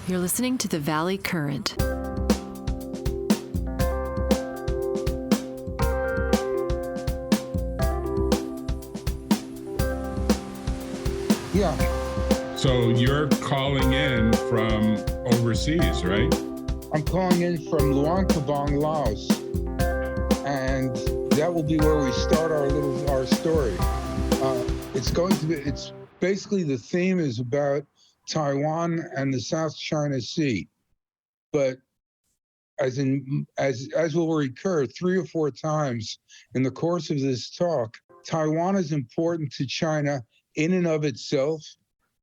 You're listening to the Valley Current. Yeah. So you're calling in from overseas, right? I'm calling in from Luang Prabang, Laos. And that will be where we start our story. It's basically the theme is about Taiwan and the South China Sea. But as will recur 3 or 4 times in the course of this talk, Taiwan is important to China in and of itself.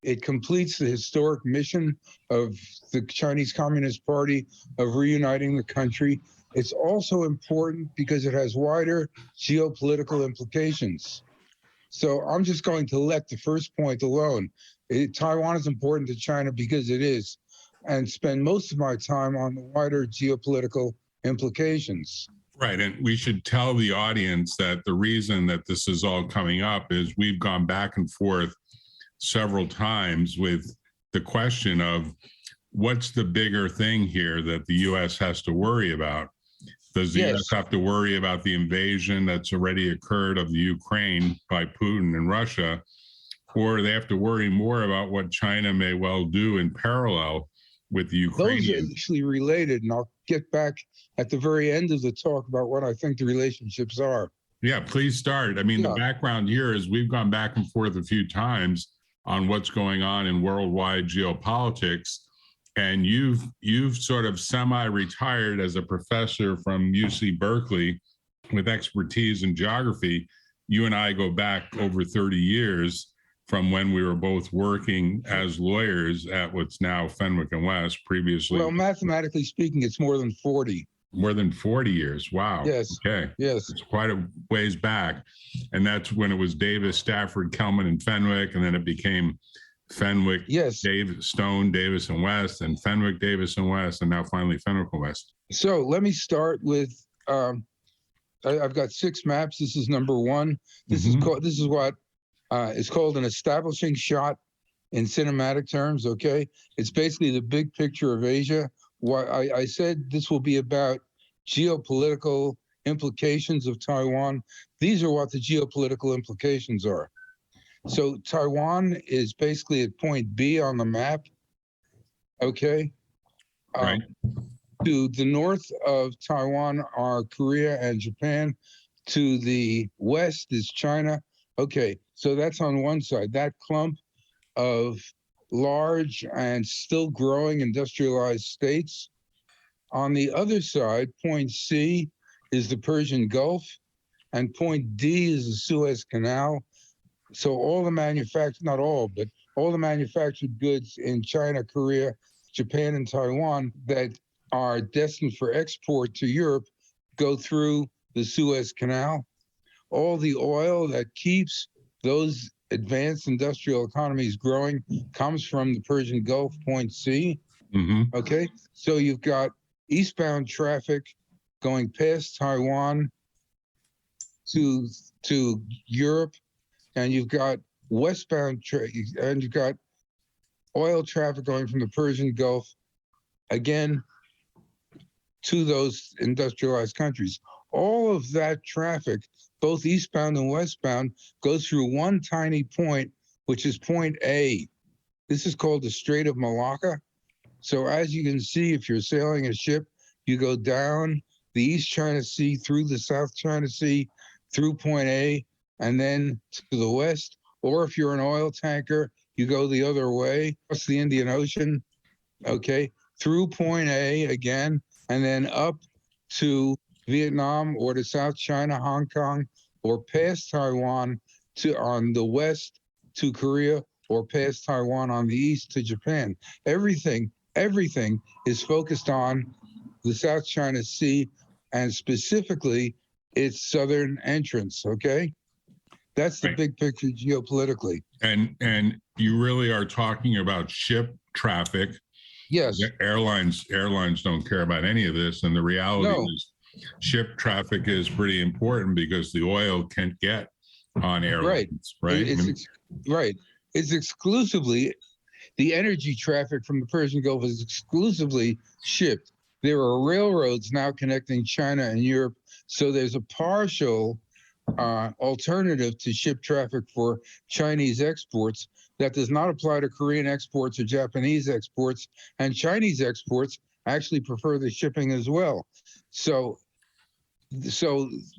It completes the historic mission of the Chinese Communist Party of reuniting the country. It's also important because it has wider geopolitical implications. So I'm just going to let the first point alone. Taiwan is important to China because it is, and spend most of my time on the wider geopolitical implications. Right. And we should tell the audience that the reason that this is all coming up is we've gone back and forth several times with the question of what's the bigger thing here that the U.S. has to worry about? Does the U.S. have to worry about the invasion that's already occurred of the Ukraine by Putin and Russia, or they have to worry more about what China may well do in parallel with the Ukrainians? Those are actually related, and I'll get back at the very end of the talk about what I think the relationships are. Yeah, please start. I mean, the background here is we've gone back and forth a few times on what's going on in worldwide geopolitics. And you've sort of semi-retired as a professor from UC Berkeley with expertise in geography. You and I go back over 30 years from when we were both working as lawyers at what's now Fenwick and West, previously. Well, mathematically speaking, it's more than 40. More than 40 years. Wow. Yes. Okay. Yes. It's quite a ways back. And that's when it was Davis, Stafford, Kelman, and Fenwick. And then it became Fenwick, Davis, Stone, Davis, and West, and Fenwick, Davis, and West, and now finally Fenwick and West. So let me start with, I've got 6 maps. This is number 1. This is what is called an establishing shot in cinematic terms, okay? It's basically the big picture of Asia. Why I said this will be about geopolitical implications of Taiwan. These are what the geopolitical implications are. So Taiwan is basically at point B on the map, okay? Right. To the north of Taiwan are Korea and Japan. To the west is China. Okay, so that's on one side. That clump of large and still growing industrialized states. On the other side, point C is the Persian Gulf, and point D is the Suez Canal. So all the not all, but all the manufactured goods in China, Korea, Japan, and Taiwan that are destined for export to Europe go through the Suez Canal. All the oil that keeps those advanced industrial economies growing comes from the Persian Gulf, point C. Mm-hmm. Okay, so you've got eastbound traffic going past Taiwan to Europe, and you've got westbound and you've got oil traffic going from the Persian Gulf again to those industrialized countries. All of that traffic, both eastbound and westbound, goes through one tiny point, which is point A. This is called the Strait of Malacca. So as you can see, if you're sailing a ship, you go down the East China Sea through the South China Sea through point A, and then to the west. Or if you're an oil tanker, you go the other way, across the Indian Ocean, okay, through point A again, and then up to Vietnam or to South China, Hong Kong, or past Taiwan on the west to Korea, or past Taiwan on the east to Japan. Everything is focused on the South China Sea, and specifically its southern entrance, okay? That's the big picture geopolitically. And you really are talking about ship traffic. Yes. Airlines don't care about any of this. And the reality is ship traffic is pretty important because the oil can't get on airlines, right? It's exclusively The energy traffic from the Persian Gulf is exclusively shipped. There are railroads now connecting China and Europe, so there's a partial alternative to ship traffic for Chinese exports that does not apply to Korean exports or Japanese exports, and Chinese exports actually prefer the shipping as well. So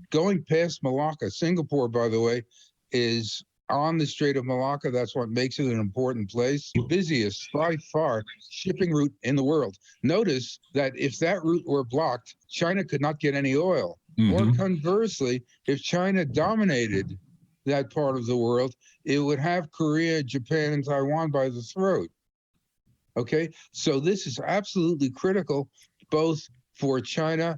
going past Malacca, Singapore, by the way, is on the Strait of Malacca. That's what makes it an important place. Busiest by far shipping route in the world. Notice that if that route were blocked, China could not get any oil. Or conversely, if China dominated that part of the world, it would have Korea, Japan, and Taiwan by the throat. Okay, so this is absolutely critical, both for China's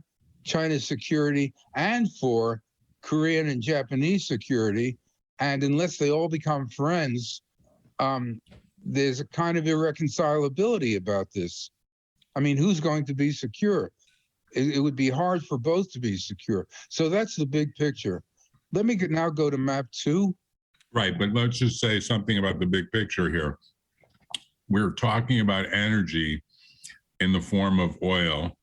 security and for Korean and Japanese security. And unless they all become friends, there's a kind of irreconcilability about this. I mean, who's going to be secure? It would be hard for both to be secure. So that's the big picture. Let me now go to map 2. Right, but let's just say something about the big picture here. We're talking about energy in the form of oil,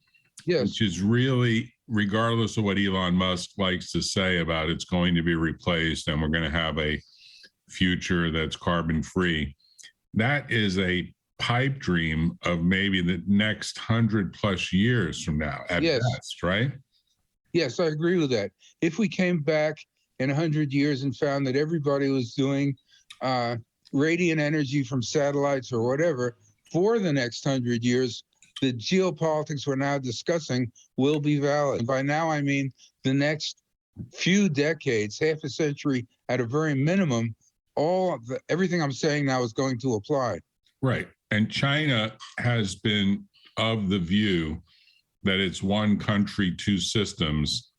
yes, which is really, regardless of what Elon Musk likes to say about it's going to be replaced and we're going to have a future that's carbon free. That is a pipe dream of maybe the next 100+ years from now at best, right? Yes, I agree with that. If we came back in 100 years and found that everybody was doing radiant energy from satellites or whatever for the next 100 years, the geopolitics we're now discussing will be valid. And by now, I mean the next few decades, half a century at a very minimum, everything I'm saying now is going to apply. Right. And China has been of the view that it's one country, two systems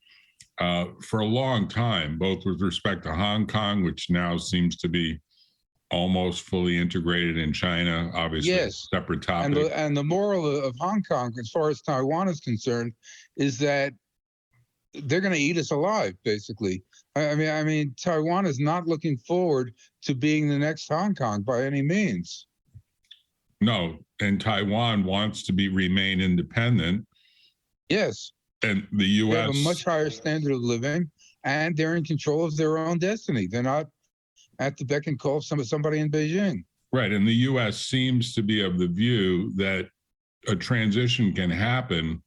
for a long time, both with respect to Hong Kong, which now seems to be almost fully integrated in China, obviously, yes, separate topic. And the moral of Hong Kong, as far as Taiwan is concerned, is that they're going to eat us alive, basically. I mean, Taiwan is not looking forward to being the next Hong Kong by any means. No, and Taiwan wants to remain independent. Yes. And the U.S. They have a much higher standard of living, and they're in control of their own destiny. They're not at the beck and call of somebody in Beijing. Right, and the U.S. seems to be of the view that a transition can happen,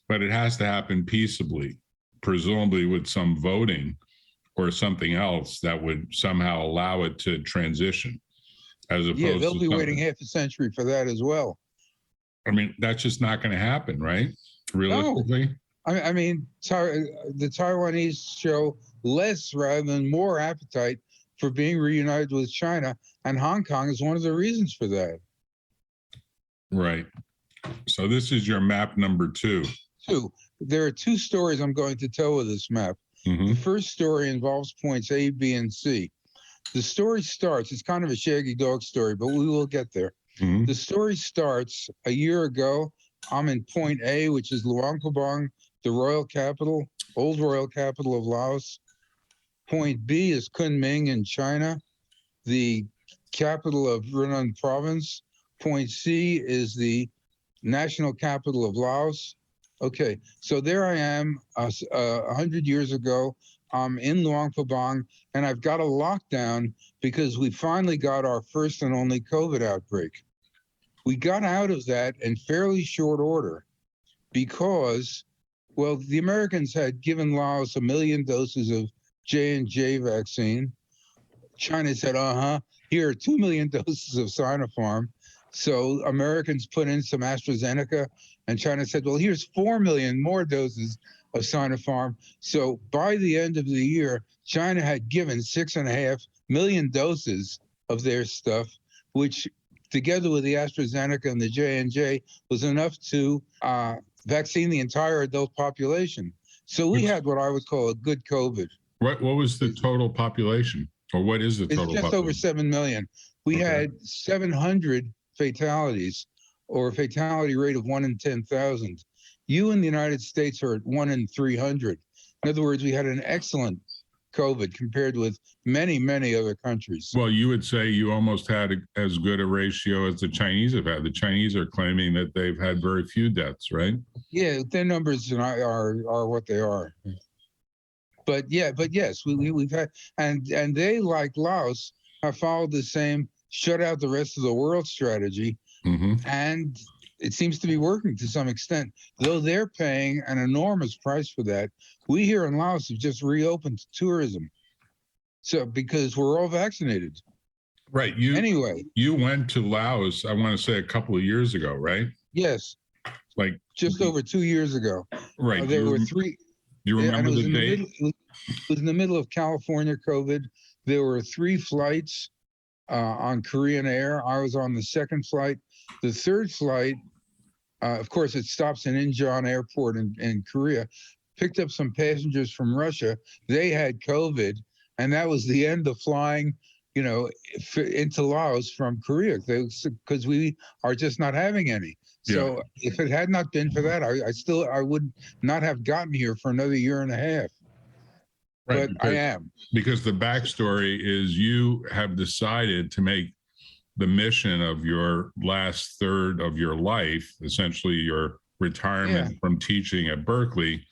but it has to happen peaceably, presumably with some voting or something else that would somehow allow it to transition. As opposed they'll be waiting half a century for that as well. I mean, that's just not going to happen, right? Realistically. No. I mean, the Taiwanese show less rather than more appetite for being reunited with China, and Hong Kong is one of the reasons for that. Right. So this is your map number 2. There are 2 stories I'm going to tell with this map. The first story involves points A, B, and C. The story starts, it's kind of a shaggy dog story, but we will get there. The story starts a year ago. I'm in point A, which is Luang Prabang, the royal capital, old royal capital of Laos. Point B is Kunming in China, the capital of Yunnan province. Point C is the national capital of Laos. Okay, so there I am 100 years ago. I'm in Luang Prabang, and I've got a lockdown because we finally got our first and only COVID outbreak. We got out of that in fairly short order because, well, the Americans had given Laos 1 million doses of J&J vaccine. China said, here are 2 million doses of Sinopharm. So Americans put in some AstraZeneca, and China said, well, here's 4 million more doses of Sinopharm. So by the end of the year, China had given 6.5 million doses of their stuff, which together with the AstraZeneca and the J&J was enough to vaccine the entire adult population. So we had what I would call a good COVID. What was the total population? Or what is the total population? It's just over 7 million. We had 700 fatalities, or a fatality rate of 1 in 10,000. You in the United States are at 1 in 300. In other words, we had an excellent COVID compared with many, many other countries. Well, you would say you almost had as good a ratio as the Chinese have had. The Chinese are claiming that they've had very few deaths, right? Yeah, their numbers are what they are. But yes, we've had, and they, like Laos, have followed the same shut out the rest of the world strategy, and it seems to be working to some extent, though they're paying an enormous price for that. We here in Laos have just reopened tourism, so because we're all vaccinated. Right. You went to Laos, I want to say a couple of years ago, right? Yes. Like just over 2 years ago. Right. There were three. You remember the date? It was in the middle of California COVID. There were 3 flights on Korean Air. I was on the second flight. The third flight, of course, it stops in Incheon Airport in Korea, picked up some passengers from Russia. They had COVID, and that was the end of flying, into Laos from Korea, because we are just not having any. So if it had not been for that, I would not have gotten here for another year and a half. Right, but I am. Because the backstory is you have decided to make the mission of your last third of your life, essentially your retirement from teaching at Berkeley,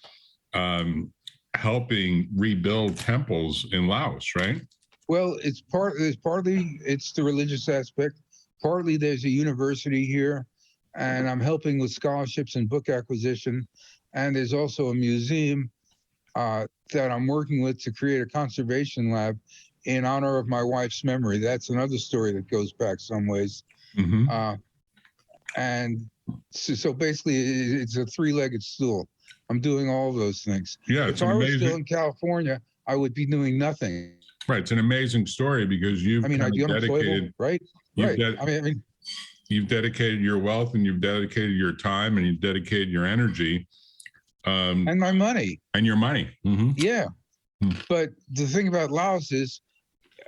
helping rebuild temples in Laos, right? Well, partly it's the religious aspect. Partly there's a university here, and I'm helping with scholarships and book acquisition. And there's also a museum that I'm working with to create a conservation lab in honor of my wife's memory. That's another story that goes back some ways. And so basically, it's a 3-legged stool. I'm doing all those things. Yeah, if I was still in California, I would be doing nothing. Right, it's an amazing story because you've dedicated, right? You've dedicated your wealth, and you've dedicated your time, and you've dedicated your energy, and my money, and your money. Yeah, but the thing about Laos is,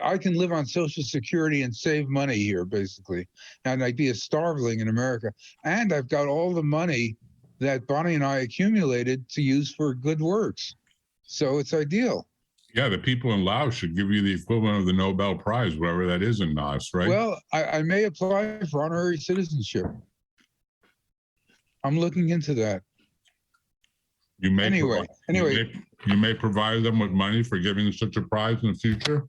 I can live on Social Security and save money here, basically, and I'd be a starveling in America. And I've got all the money that Bonnie and I accumulated to use for good works, so it's ideal. Yeah, the people in Laos should give you the equivalent of the Nobel Prize, whatever that is in Laos, right? Well, I may apply for honorary citizenship. I'm looking into that. You may anyway. You may provide them with money for giving such a prize in the future.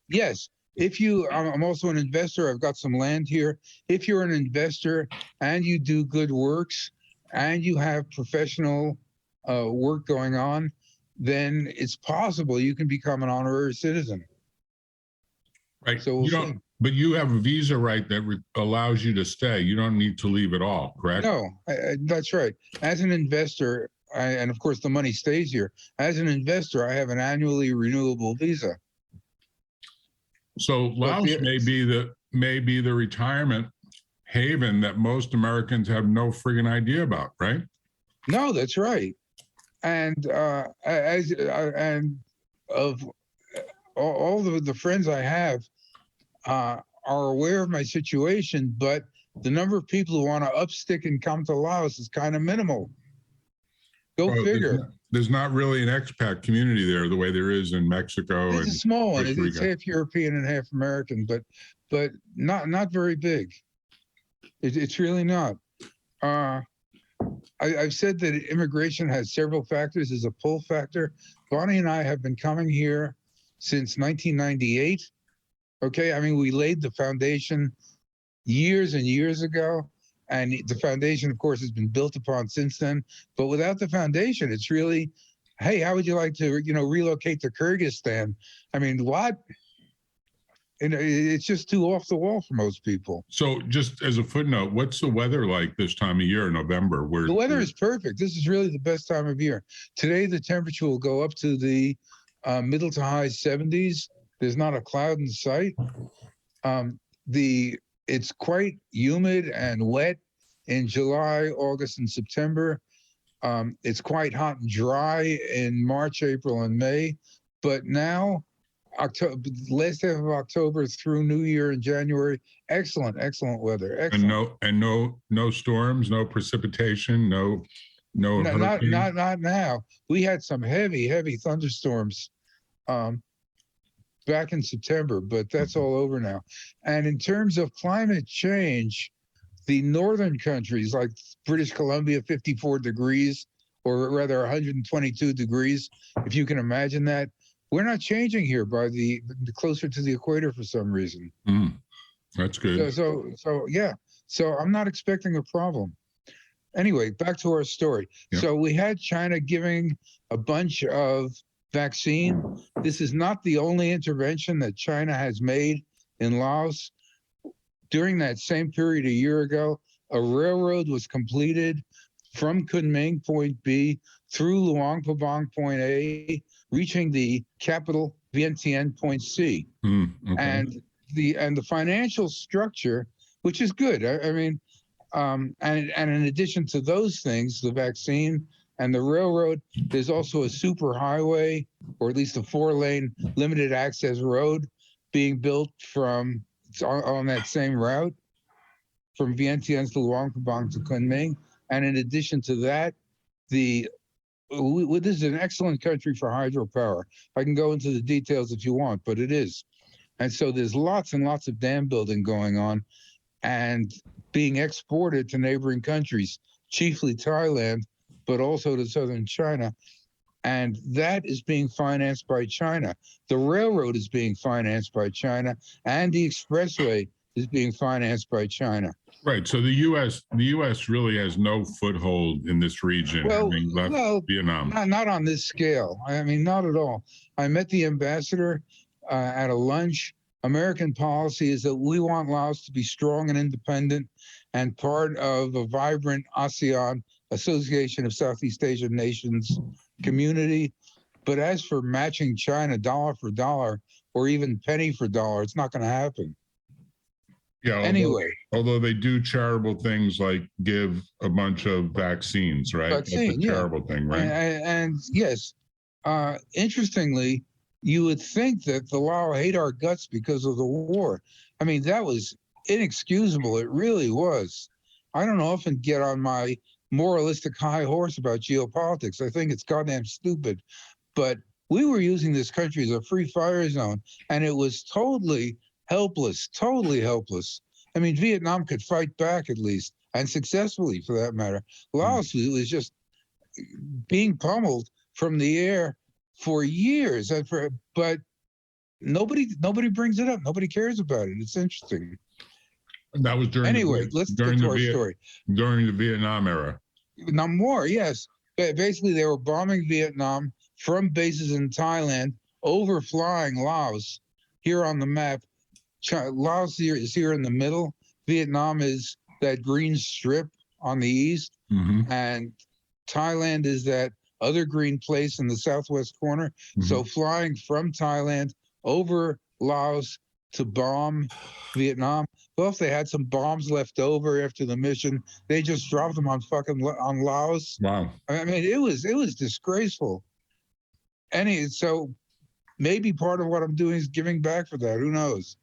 Yes. I'm also an investor. I've got some land here. If you're an investor and you do good works and you have professional work going on, then it's possible you can become an honorary citizen. Right. So we'll see. But you have a visa right that allows you to stay. You don't need to leave at all, correct? No, that's right. As an investor, and of course the money stays here. As an investor, I have an annually renewable visa. So Laos may be the retirement haven that most Americans have no friggin' idea about, right? No, that's right. And and of all the friends I have are aware of my situation, but the number of people who want to upstick and come to Laos is kind of minimal. Go figure. There's not really an expat community there the way there is in Mexico. It's a small one. It's half European and half American, but not very big. It's really not. I've said that immigration has several factors. There's a pull factor. Bonnie and I have been coming here since 1998. Okay, I mean, we laid the foundation years and years ago, and the foundation, of course, has been built upon since then. But without the foundation, it's really, hey, how would you like to, relocate to Kyrgyzstan? I mean, what? It's just too off the wall for most people. So just as a footnote, what's the weather like this time of year, November? The weather is perfect. This is really the best time of year. Today, the temperature will go up to the middle to high 70s. There's not a cloud in sight. It's quite humid and wet in July, August, and September. It's quite hot and dry in March, April, and May. But now, last half of October through New Year in January, excellent weather. Excellent. And no storms, no precipitation, no not now. We had some heavy thunderstorms back in September, but that's all over now. And in terms of climate change, the northern countries like British Columbia, 54 degrees, or rather 122 degrees, if you can imagine that. We're not changing here by the closer to the equator for some reason. That's good. So yeah. So I'm not expecting a problem. Anyway, back to our story. Yeah. So we had China giving a bunch of vaccine. This is not the only intervention that China has made in Laos. During that same period a year ago, a railroad was completed from Kunming, point B, through Luang Prabang, point A, reaching the capital, Vientiane, point C. Okay. And the financial structure, which is good. I mean, and in addition to those things, the vaccine and the railroad, there's also a super highway, or at least a 4-lane limited access road being built from on that same route from Vientiane to Luang Prabang to Kunming. And in addition to that, this is an excellent country for hydropower. I can go into the details if you want, but it is. And so there's lots and lots of dam building going on and being exported to neighboring countries, chiefly Thailand, but also to southern China. And that is being financed by China. The railroad is being financed by China, and the expressway is being financed by China. Right. So the U.S. really has no foothold in this region. Well, Vietnam. Not on this scale. I mean, not at all. I met the ambassador at a lunch. American policy is that we want Laos to be strong and independent and part of a vibrant ASEAN, Association of Southeast Asian Nations, community. But as for matching China dollar for dollar or even penny for dollar, it's not going to happen. Yeah. Although they do charitable things like give a bunch of vaccines, right? That's a charitable thing, right? And yes, interestingly, you would think that the Lao hate our guts because of the war. I mean, that was inexcusable. It really was. I don't often get on my moralistic high horse about geopolitics. I think it's goddamn stupid. But we were using this country as a free fire zone, and it was totally helpless. I mean, Vietnam could fight back at least, and successfully for that matter. Laos was just being pummeled from the air for years, but nobody brings it up. Nobody cares about it. It's interesting. That was during let's get to our story. During the Vietnam era. No more, yes. Basically, they were bombing Vietnam from bases in Thailand, overflying Laos. Here on the map, Laos is here in the middle. Vietnam is that green strip on the east, and Thailand is that other green place in the southwest corner. So flying from Thailand over Laos to bomb Vietnam. Well, if they had some bombs left over after the mission, they just dropped them on Laos. Wow. I mean, it was disgraceful. So maybe part of what I'm doing is giving back for that. Who knows?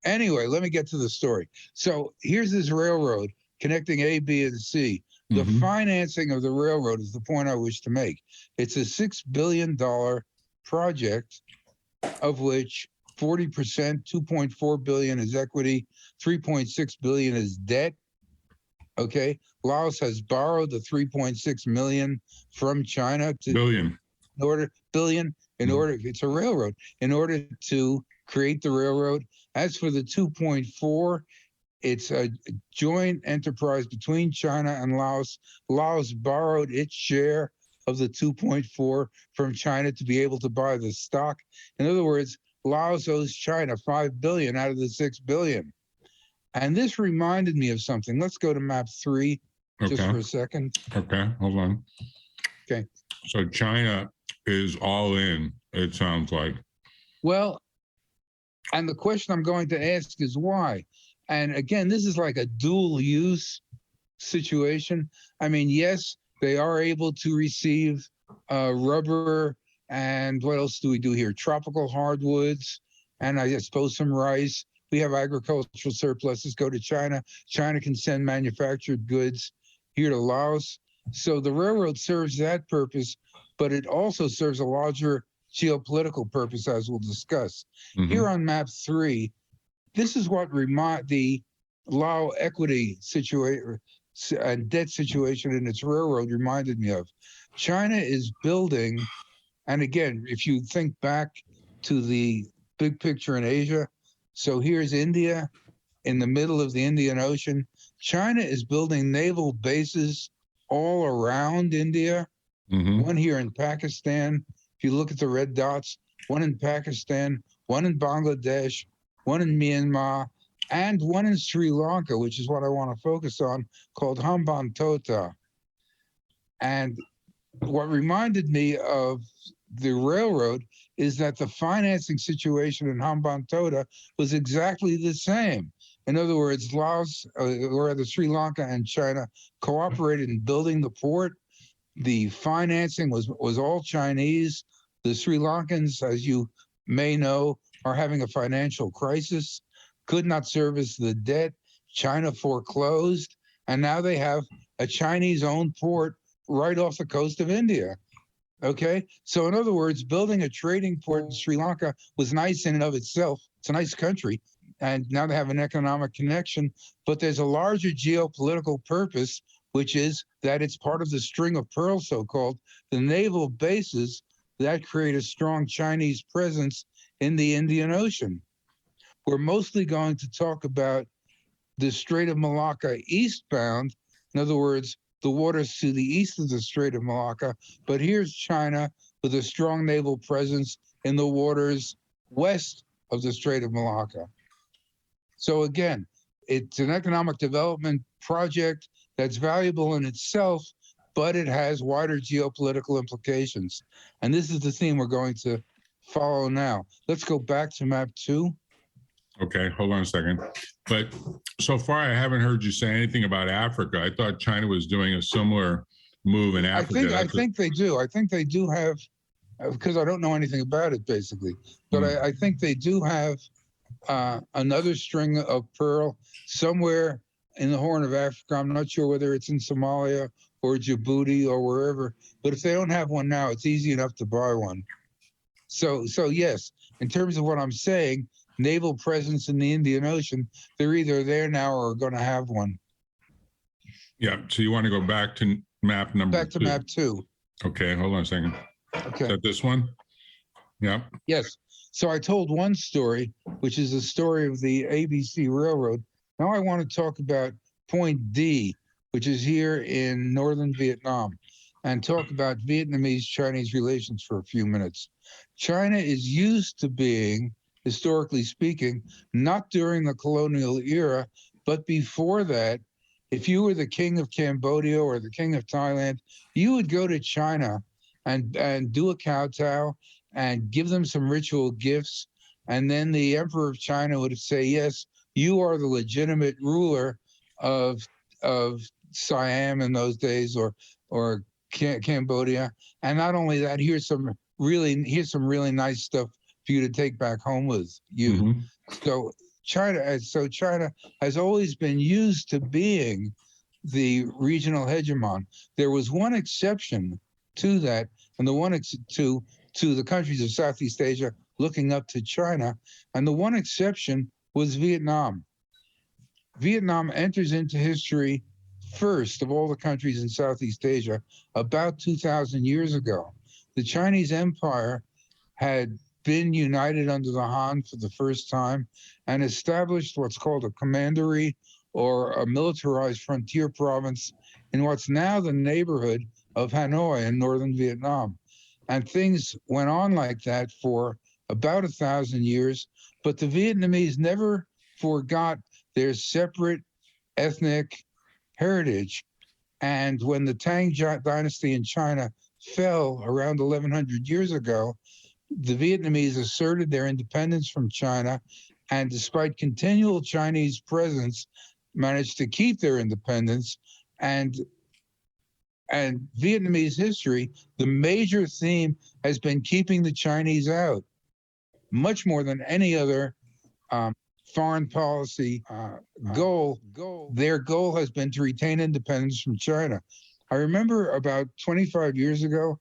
Anyway, let me get to the story. So here's this railroad connecting A, B, and C. The financing of the railroad is the point I wish to make. It's a $6 billion project, of which 40%, $2.4 billion is equity, $3.6 billion is debt. Okay, Laos has borrowed the $3.6 million from China to it's a railroad, in order to create the railroad. As for the 2.4, it's a joint enterprise between China and Laos. Laos borrowed its share of the 2.4 from China to be able to buy the stock. In other words, Laos owes China $5 billion out of the $6 billion. And this reminded me of something. Let's go to map 3 just for a second. Okay, hold on. Okay. So China is all in, it sounds like. Well, and the question I'm going to ask is why? And again, this is like a dual use situation. I mean, yes, they are able to receive rubber and what else do we do here? Tropical hardwoods, and I suppose some rice. We have agricultural surpluses go to China. China can send manufactured goods here to Laos. So the railroad serves that purpose, but it also serves a larger geopolitical purpose, as we'll discuss. Mhm. Here on map 3, this is what the Lao equity situation and debt situation in its railroad reminded me of. China is building, and again, if you think back to the big picture in Asia, so here's India in the middle of the Indian Ocean. China is building naval bases all around India, Mhm. one here in Pakistan. If you look at the red dots, one in Pakistan, one in Bangladesh, one in Myanmar, and one in Sri Lanka, which is what I want to focus on, called Hambantota. And what reminded me of the railroad is that the financing situation in Hambantota was exactly the same. In other words, Laos, or rather Sri Lanka and China cooperated in building the port. The financing was all Chinese. The Sri Lankans, as you may know, are having a financial crisis, could not service the debt. China foreclosed, and now they have a Chinese-owned port right off the coast of India. Okay, so in other words, building a trading port in Sri Lanka was nice in and of itself. It's a nice country, and now they have an economic connection. But there's a larger geopolitical purpose, which is that it's part of the string of pearls, so-called, the naval bases that create a strong Chinese presence in the Indian Ocean. We're mostly going to talk about the Strait of Malacca eastbound, in other words, the waters to the east of the Strait of Malacca, but here's China with a strong naval presence in the waters west of the Strait of Malacca. So again, it's an economic development project that's valuable in itself, but it has wider geopolitical implications. And this is the theme we're going to follow now. Let's go back to map 2. Okay, hold on a second. But so far, I haven't heard you say anything about Africa. I thought China was doing a similar move in Africa. I think they do. I think they do have, because I don't know anything about it basically, but I think they do have another string of pearl somewhere in the Horn of Africa. I'm not sure whether it's in Somalia or Djibouti or wherever, but if they don't have one now, it's easy enough to buy one. So yes, in terms of what I'm saying, naval presence in the Indian Ocean, they're either there now or are going to have one. Yeah, so you want to go back to map number 2. Back to map 2. Okay, hold on a second. Okay. Is that this one? Yeah. Yes. So I told one story, which is the story of the ABC Railroad. Now I want to talk about Point D, which is here in northern Vietnam, and talk about Vietnamese-Chinese relations for a few minutes. China is used to being, historically speaking, not during the colonial era, but before that, if you were the king of Cambodia or the king of Thailand, you would go to China and do a kowtow and give them some ritual gifts. And then the emperor of China would say, yes, you are the legitimate ruler of Siam in those days, or Cambodia. And not only that, here's some really nice stuff for you to take back home with you. Mhm. So China has always been used to being the regional hegemon. There was one exception to that, and the one to the countries of Southeast Asia looking up to China, and the one exception was Vietnam. Vietnam enters into history first of all the countries in Southeast Asia about 2,000 years ago. The Chinese Empire had been united under the Han for the first time and established what's called a commandery, or a militarized frontier province, in what's now the neighborhood of Hanoi in northern Vietnam. And things went on like that for about 1,000 years, but the Vietnamese never forgot their separate ethnic heritage. And when the Tang dynasty in China fell around 1,100 years ago, the Vietnamese asserted their independence from China, and despite continual Chinese presence, managed to keep their independence. And Vietnamese history, the major theme has been keeping the Chinese out, much more than any other foreign policy goal. Their goal has been to retain independence from China. I remember about 25 years ago,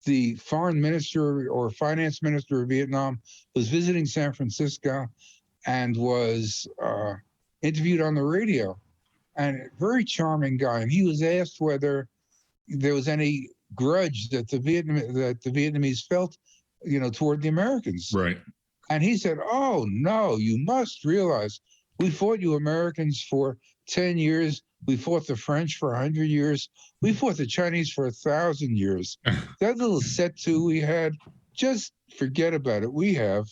the foreign minister or finance minister of Vietnam was visiting San Francisco and was interviewed on the radio. And a very charming guy. And he was asked whether there was any grudge that the Vietnamese felt, toward the Americans. Right. And he said, "Oh no, you must realize we fought you Americans for 10 years. We fought the French for 100 years. We fought the Chinese for 1,000 years. That little set two we had, just forget about it. We have."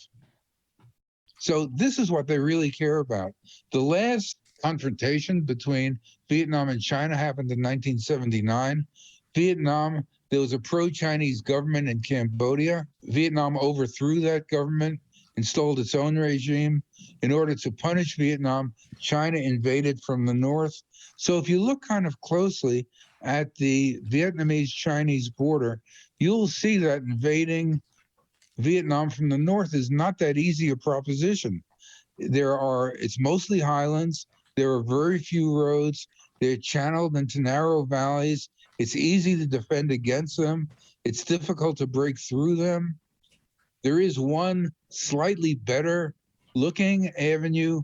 So this is what they really care about. The last confrontation between Vietnam and China happened in 1979. Vietnam, there was a pro-Chinese government in Cambodia. Vietnam overthrew that government, installed its own regime. In order to punish Vietnam, China invaded from the north. So if you look kind of closely at the Vietnamese-Chinese border, you'll see that invading Vietnam from the north is not that easy a proposition. It's mostly highlands. There are very few roads. They're channeled into narrow valleys. It's easy to defend against them. It's difficult to break through them. There is one slightly better looking avenue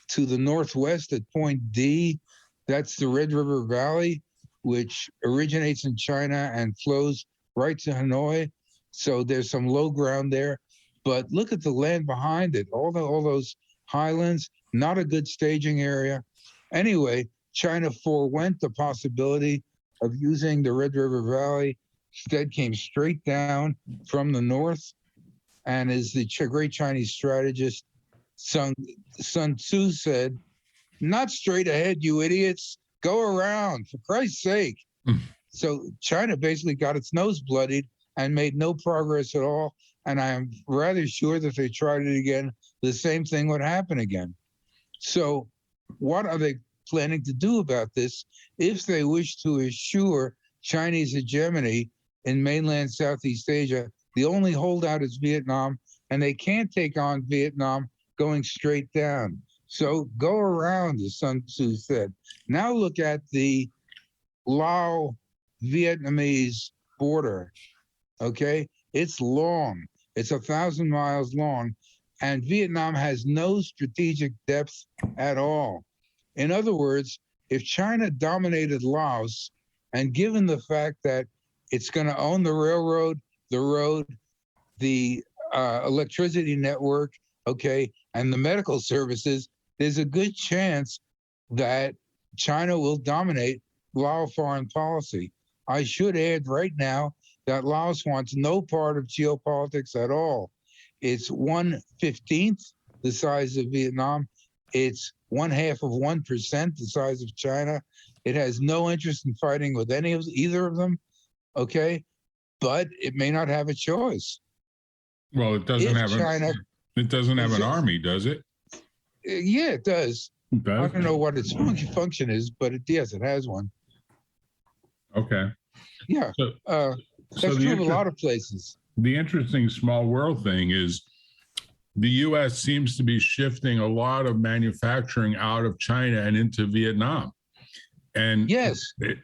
to the northwest at Point D. That's the Red River Valley, which originates in China and flows right to Hanoi. So there's some low ground there. But look at the land behind it, all those highlands, not a good staging area. Anyway, China forewent the possibility of using the Red River Valley, instead came straight down from the north. And as the great Chinese strategist Sun Tzu said, "Not straight ahead, you idiots. Go around, for Christ's sake." So China basically got its nose bloodied and made no progress at all. And I am rather sure that if they tried it again, the same thing would happen again. So what are they planning to do about this if they wish to assure Chinese hegemony in mainland Southeast Asia? The only holdout is Vietnam, and they can't take on Vietnam going straight down. So go around, as Sun Tzu said. Now look at the Lao-Vietnamese border, okay? It's long. It's 1,000 miles long, and Vietnam has no strategic depth at all. In other words, if China dominated Laos, and given the fact that it's going to own the railroad, the road, the electricity network, okay, and the medical services, there's a good chance that China will dominate Lao foreign policy. I should add right now that Laos wants no part of geopolitics at all. It's 1/15 the size of Vietnam. It's 0.5% the size of China. It has no interest in fighting with either of them, okay? But it may not have a choice. Well, it doesn't have an army, does it? Yeah, it does. It does? I don't know what its function is, but yes, it has one. Okay. Yeah, that's true of a lot of places. The interesting small world thing is the U.S. seems to be shifting a lot of manufacturing out of China and into Vietnam. And yes,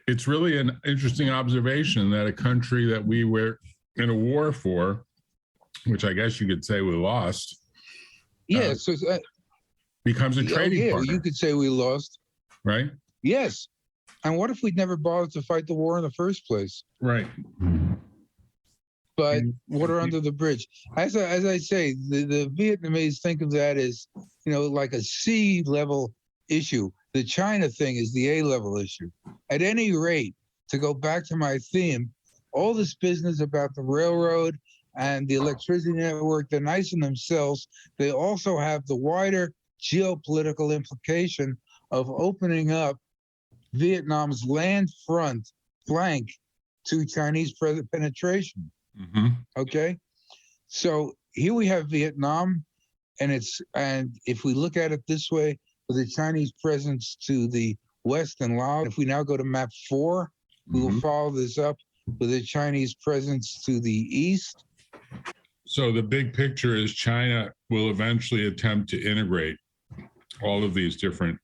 it's really an interesting observation that a country that we were in a war for, which I guess you could say we lost, so becomes a trading partner. Well, you could say we lost. Right? Yes. And what if we'd never bothered to fight the war in the first place? Right. But water under the bridge. As I say, the Vietnamese think of that as, like a sea level issue. The China thing is the A level issue. At any rate, to go back to my theme, all this business about the railroad and the electricity network, they're nice in themselves. They also have the wider geopolitical implication of opening up Vietnam's land flank to Chinese penetration. Mm-hmm. Okay, so here we have Vietnam, and if we look at it this way, with the Chinese presence to the west and Laos, if we now go to map 4, we will follow this up with the Chinese presence to the east. So the big picture is China will eventually attempt to integrate all of these different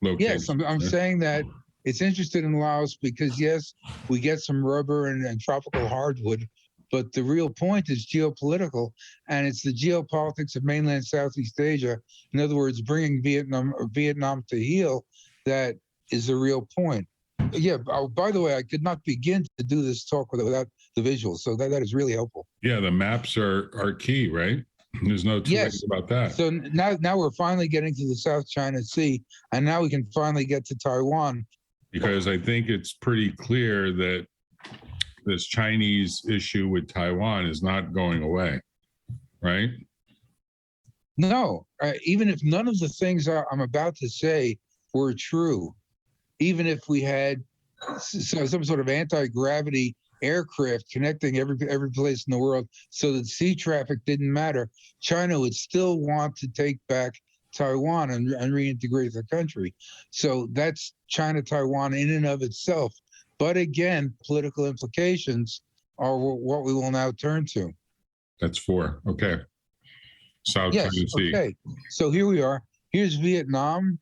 locations. Yes, I'm saying that It's interested in Laos because, yes, we get some rubber and tropical hardwood, but the real point is geopolitical, and it's the geopolitics of mainland Southeast Asia. In other words, bringing Vietnam to heel, that is the real point. Yeah. Oh, by the way, I could not begin to do this talk without the visuals, so that is really helpful. Yeah, the maps are key, right? There's no two ways about that. So now we're finally getting to the South China Sea, and now we can finally get to Taiwan. Because I think it's pretty clear that this Chinese issue with Taiwan is not going away, right? No, even if none of the things I'm about to say were true, even if we had some sort of anti-gravity aircraft connecting every place in the world so that sea traffic didn't matter, China would still want to take back Taiwan and reintegrate the country. So that's China-Taiwan in and of itself. But again, political implications are what we will now turn to. That's 4. Okay. South China Sea. Okay. So here we are. Here's Vietnam.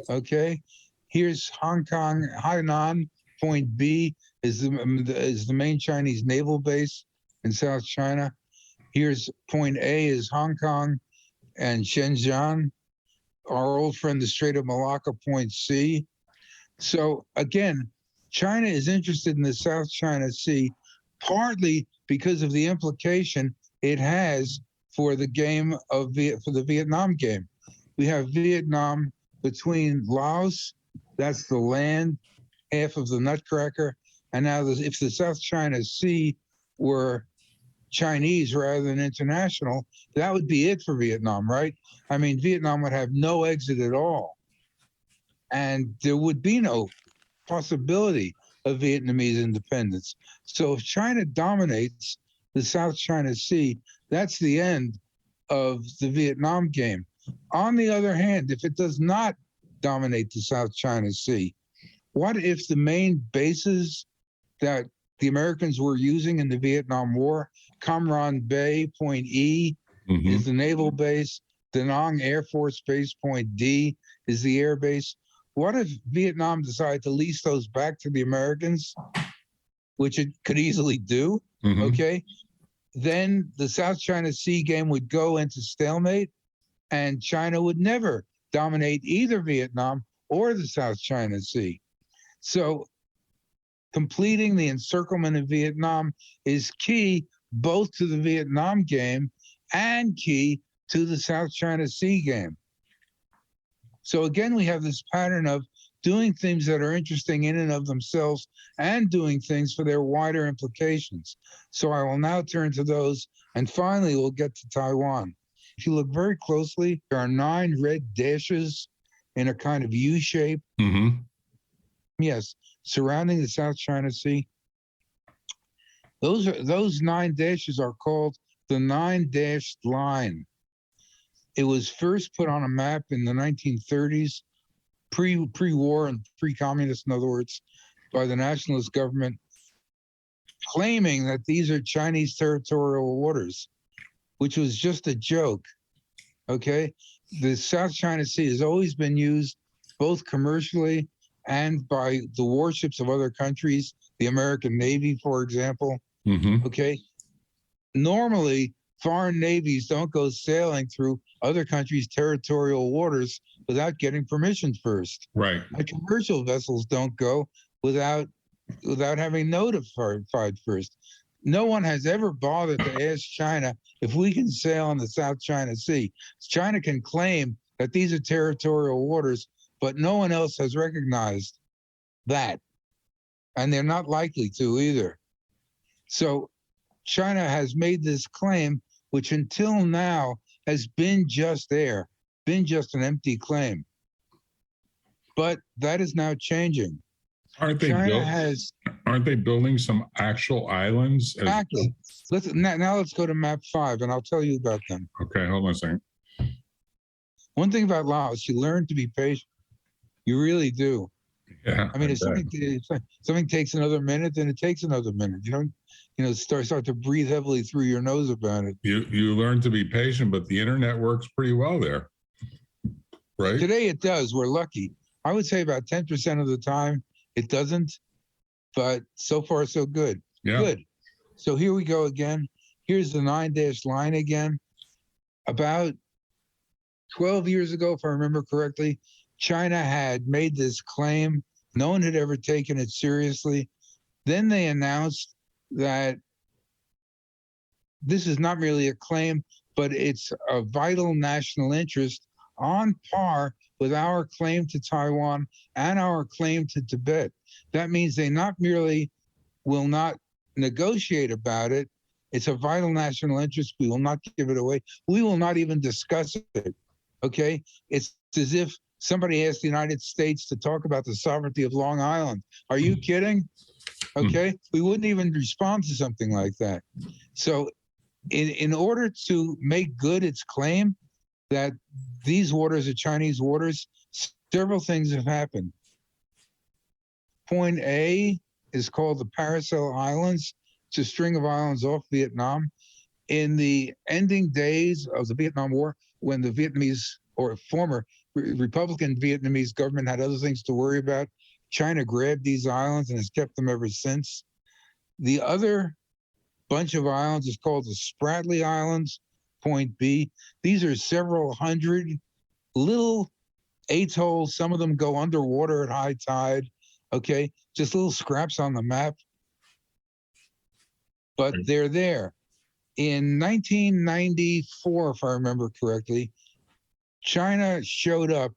Okay. Here's Hong Kong. Hainan, point B, is the main Chinese naval base in South China. Here's point A is Hong Kong and Shenzhen. Our old friend, the Strait of Malacca, point C. So again, China is interested in the South China Sea, partly because of the implication it has for the game for the Vietnam game. We have Vietnam between Laos, that's the land, half of the Nutcracker, and now if the South China Sea were Chinese rather than international, that would be it for Vietnam, right? I mean, Vietnam would have no exit at all, and there would be no possibility of Vietnamese independence. So if China dominates the South China Sea, that's the end of the Vietnam game. On the other hand, if it does not dominate the South China Sea, what if the main bases that the Americans were using in the Vietnam War, Cam Ranh Bay, point E, is the naval base, Da Nang Air Force Base, point D, is the air base. What if Vietnam decided to lease those back to the Americans, which it could easily do, okay? Then the South China Sea game would go into stalemate, and China would never dominate either Vietnam or the South China Sea. So completing the encirclement of Vietnam is key both to the Vietnam game and key to the South China Sea game. So again, we have this pattern of doing things that are interesting in and of themselves and doing things for their wider implications. So I will now turn to those, and finally we'll get to Taiwan. If you look very closely, there are 9 red dashes in a kind of U shape. Yes, surrounding the South China Sea. Those 9 dashes are called the 9-dashed line. It was first put on a map in the 1930s, pre-war and pre-communist, in other words, by the nationalist government, claiming that these are Chinese territorial waters, which was just a joke, okay? The South China Sea has always been used both commercially and by the warships of other countries, the American Navy, for example, okay? Normally, foreign navies don't go sailing through other countries' territorial waters without getting permission first. Right. And commercial vessels don't go without having notified first. No one has ever bothered to ask China if we can sail on the South China Sea. China can claim that these are territorial waters, but no one else has recognized that. And they're not likely to either. So China has made this claim, which until now has been just air, been just an empty claim. But that is now changing. Aren't they building some actual islands? Exactly. Now let's go to map 5, and I'll tell you about them. Okay, hold on a second. One thing about Laos, you learn to be patient. You really do. Yeah. I mean, if something takes another minute, then it takes another minute. You don't, start to breathe heavily through your nose about it. You learn to be patient, but the internet works pretty well there, right? Today it does. We're lucky. I would say about 10% of the time It doesn't, but so far so good. Yeah. Good. So here we go again. Here's the 9-dash line again. About 12 years ago, if I remember correctly, China had made this claim. No one had ever taken it seriously. Then they announced that this is not really a claim, but it's a vital national interest on par with our claim to Taiwan and our claim to Tibet. That means they not merely will not negotiate about it, it's a vital national interest. We will not give it away. We will not even discuss it. Okay? It's as if somebody asked the United States to talk about the sovereignty of Long Island. Are you kidding? Okay? We wouldn't even respond to something like that. So in order to make good its claim that these waters are Chinese waters, several things have happened. Point A is called the Paracel Islands. It's a string of islands off Vietnam. In the ending days of the Vietnam War, when the Vietnamese or former Republican Vietnamese government had other things to worry about, China grabbed these islands and has kept them ever since. The other bunch of islands is called the Spratly Islands, point B. These are several hundred little atolls. Some of them go underwater at high tide. Okay, just little scraps on the map, but they're there. In 1994, if I remember correctly, China showed up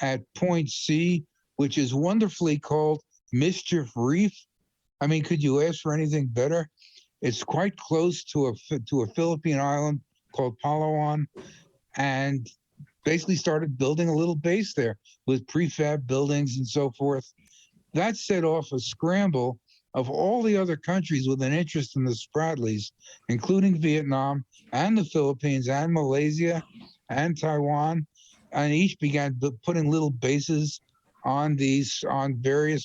at point C, which is wonderfully called Mischief Reef. I mean, could you ask for anything better? It's quite close to a Philippine island called Palawan, and basically started building a little base there with prefab buildings and so forth. That set off a scramble of all the other countries with an interest in the Spratlys, including Vietnam and the Philippines and Malaysia and Taiwan, and each began putting little bases on various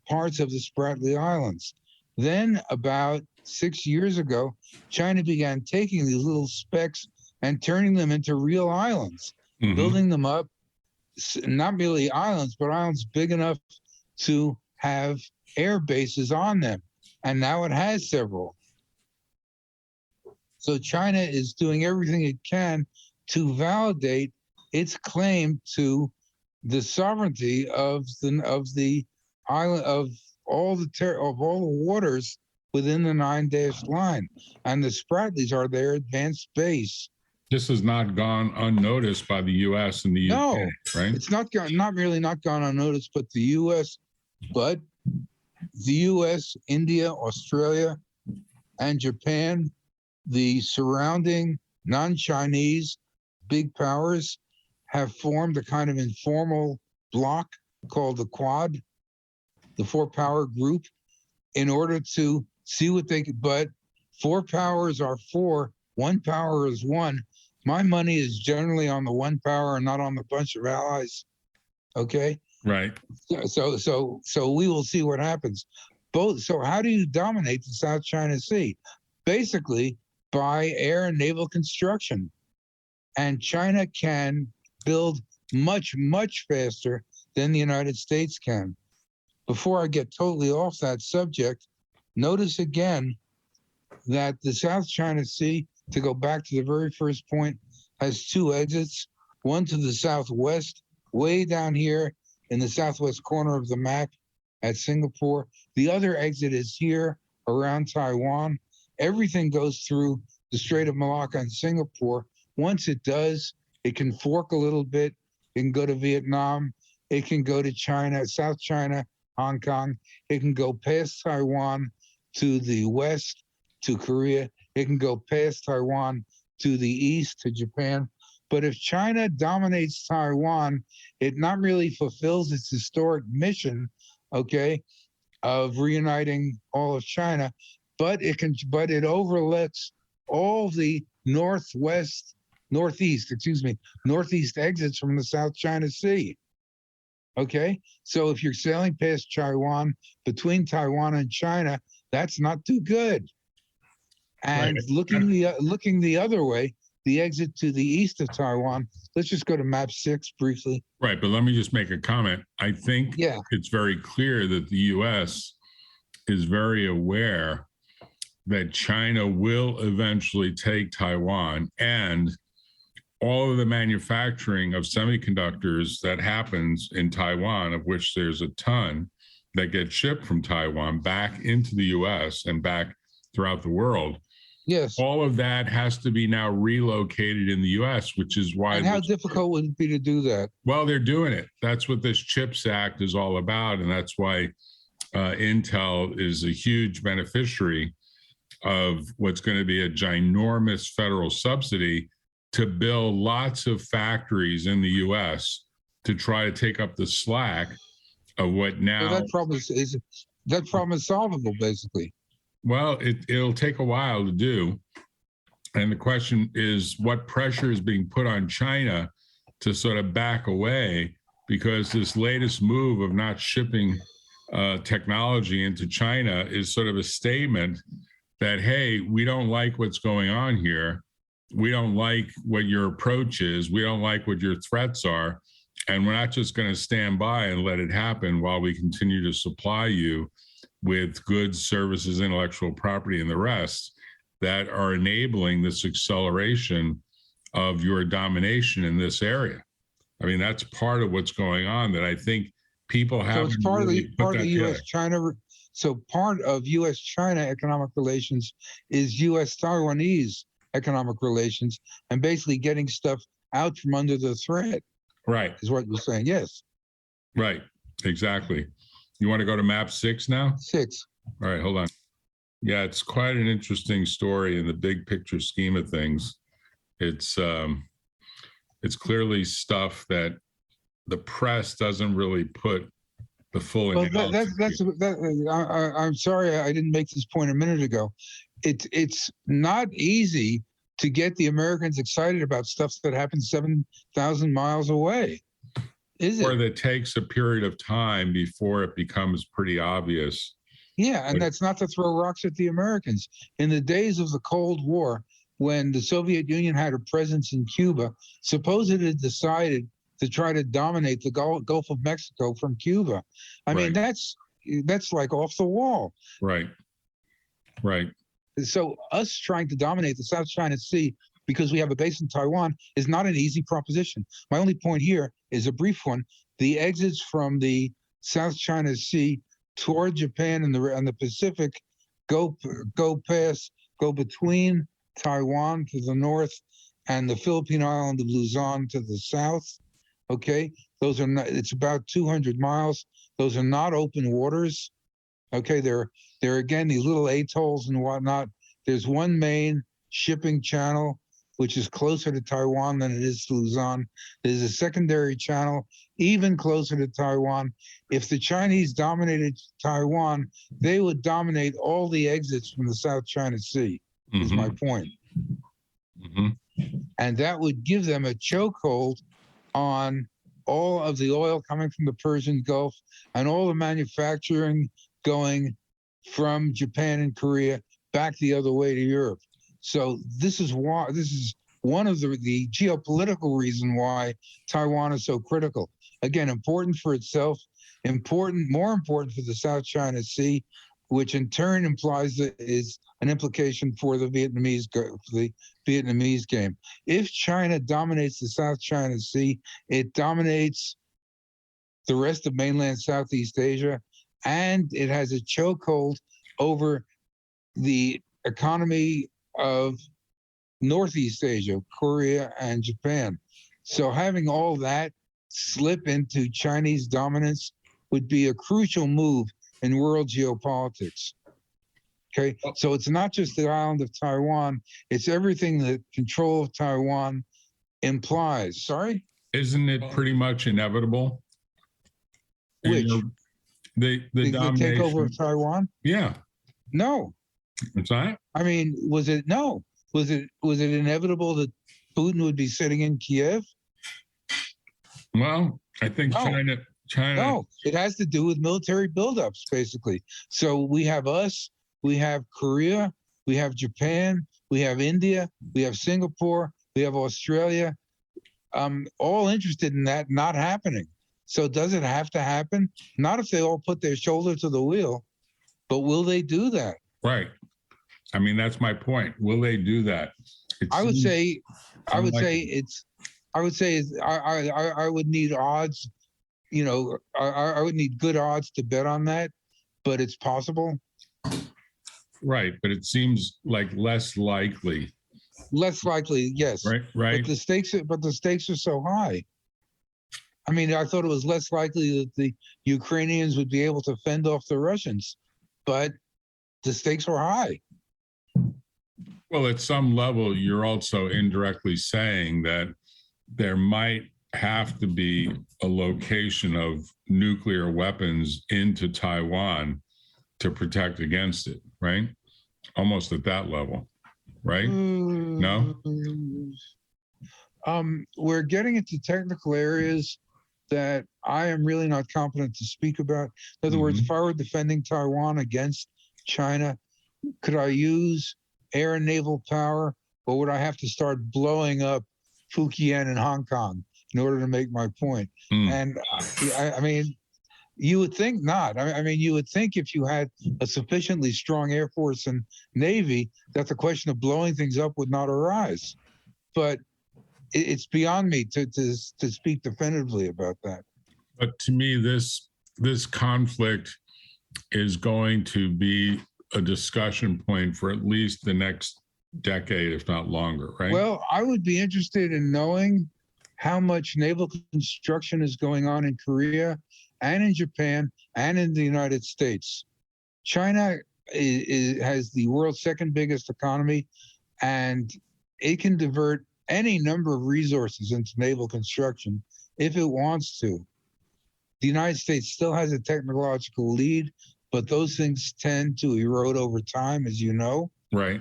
parts of the Spratly Islands. Then about 6 years ago, China began taking these little specks and turning them into real islands, building them up, not merely islands, but islands big enough to have air bases on them. And now it has several. So China is doing everything it can to validate its claim to the sovereignty of the island, of all the waters within the 9-dash line. And the Spratlys are their advanced base. This has not gone unnoticed by the U.S. and the UK, no, right? It's not merely not gone unnoticed, but the U.S., India, Australia, and Japan, the surrounding non-Chinese big powers, have formed a kind of informal bloc called the Quad, the four-power group, in order to see what they could. But four powers are four, one power is one. My money is generally on the one power and not on the bunch of allies. Okay? Right. So we will see what happens. So how do you dominate the South China Sea? Basically, by air and naval construction. And China can build much, much faster than the United States can. Before I get totally off that subject, notice again that the South China Sea, to go back to the very first point, has two exits, one to the southwest, way down here in the southwest corner of the map at Singapore. The other exit is here around Taiwan. Everything goes through the Strait of Malacca and Singapore. Once it does, it can fork a little bit. It can go to Vietnam. It can go to China, South China, Hong Kong. It can go past Taiwan to the west, to Korea. It can go past Taiwan to the east, to Japan. But if China dominates Taiwan, it not really fulfills its historic mission, okay, of reuniting all of China, but it overlooks all the northeast exits from the South China Sea. Okay, so if you're sailing past Taiwan, between Taiwan and China, that's not too good. And Right. looking the other way, the exit to the east of Taiwan. Let's just go to map 6 briefly. Right, but let me just make a comment. I think Yeah. it's very clear that the U.S. is very aware that China will eventually take Taiwan, and all of the manufacturing of semiconductors that happens in Taiwan, of which there's a ton that get shipped from Taiwan back into the U.S. and back throughout the world. Yes. All of that has to be now relocated in the U.S., which is why. And how difficult would it be to do that? Well, they're doing it. That's what this CHIPS Act is all about, and that's why Intel is a huge beneficiary of what's going to be a ginormous federal subsidy to build lots of factories in the U.S. to try to take up the slack of what now. So that problem is solvable, basically. Well, it'll take a while to do. And the question is, what pressure is being put on China to sort of back away? Because this latest move of not shipping technology into China is sort of a statement that, hey, we don't like what's going on here. We don't like what your approach is. We don't like what your threats are. And we're not just going to stand by and let it happen while we continue to supply you with goods, services, intellectual property, and the rest that are enabling this acceleration of your domination in this area. I mean, that's part of what's going on that I think people haven't. So it's part really of the U.S.-China. So part of U.S.-China economic relations is U.S.-Taiwanese economic relations, and basically getting stuff out from under the threat. Right. Is what you're saying. Yes. Right. Exactly. You want to go to map 6 now? 6. All right, hold on. Yeah, it's quite an interesting story in the big picture scheme of things. It's clearly stuff that the press doesn't really put the full analysis. I'm sorry I didn't make this point a minute ago. It's not easy to get the Americans excited about stuff that happens 7,000 miles away. Is it? Or that takes a period of time before it becomes pretty obvious. Yeah, and that's not to throw rocks at the Americans. In the days of the Cold War, when the Soviet Union had a presence in Cuba, suppose it had decided to try to dominate the Gulf of Mexico from Cuba. I mean, that's like off the wall. Right. Right. So us trying to dominate the South China Sea because we have a base in Taiwan is not an easy proposition. My only point here is a brief one. The exits from the South China Sea toward Japan and the Pacific go between Taiwan to the north and the Philippine island of Luzon to the south. Okay, those are not. It's about 200 miles. Those are not open waters. Okay, they're again these little atolls and whatnot. There's one main shipping channel which is closer to Taiwan than it is to Luzon. There's a secondary channel even closer to Taiwan. If the Chinese dominated Taiwan, they would dominate all the exits from the South China Sea, is my point. And that would give them a chokehold on all of the oil coming from the Persian Gulf and all the manufacturing going from Japan and Korea back the other way to Europe. So this is one of the geopolitical reason why Taiwan is so critical. Again, important for itself, more important for the South China Sea, which in turn implies that is an implication for the Vietnamese game. If China dominates the South China Sea, it dominates the rest of mainland Southeast Asia, and it has a chokehold over the economy of Northeast Asia, Korea and Japan. So having all that slip into Chinese dominance would be a crucial move in world geopolitics. Okay, so it's not just the island of Taiwan, it's everything that control of Taiwan implies. Sorry? Isn't it pretty much inevitable? Which? The domination. Takeover of Taiwan? Yeah. No. It's not? I mean, was it inevitable that Putin would be sitting in Kiev? Well, I think No. China. No, it has to do with military buildups, basically. So we have us, we have Korea, we have Japan, we have India, we have Singapore, We have Australia, all interested in that not happening. So does it have to happen? Not if they all put their shoulder to the wheel, but will they do that? Right. I mean, that's my point. Will they do that? I would say I would need odds, I would need good odds to bet on that, but it's possible. Right, but it seems like less likely. Less likely, yes. Right. But the stakes are so high. I mean, I thought it was less likely that the Ukrainians would be able to fend off the Russians, but the stakes were high. Well, at some level, you're also indirectly saying that there might have to be a location of nuclear weapons into Taiwan to protect against it, right? Almost at that level, right? No? We're getting into technical areas that I am really not competent to speak about. In other words, if I were defending Taiwan against China, could I use air and naval power, or would I have to start blowing up Fujian and Hong Kong in order to make my point? And I mean, you would think not. I mean, you would think if you had a sufficiently strong Air Force and Navy that the question of blowing things up would not arise. But it's beyond me to speak definitively about that. But to me, this conflict is going to be a discussion point for at least the next decade, if not longer, right? Well, I would be interested in knowing how much naval construction is going on in Korea and in Japan and in the United States. China has the world's second biggest economy, and it can divert any number of resources into naval construction if it wants to. The United States still has a technological lead, but those things tend to erode over time, as you know. Right.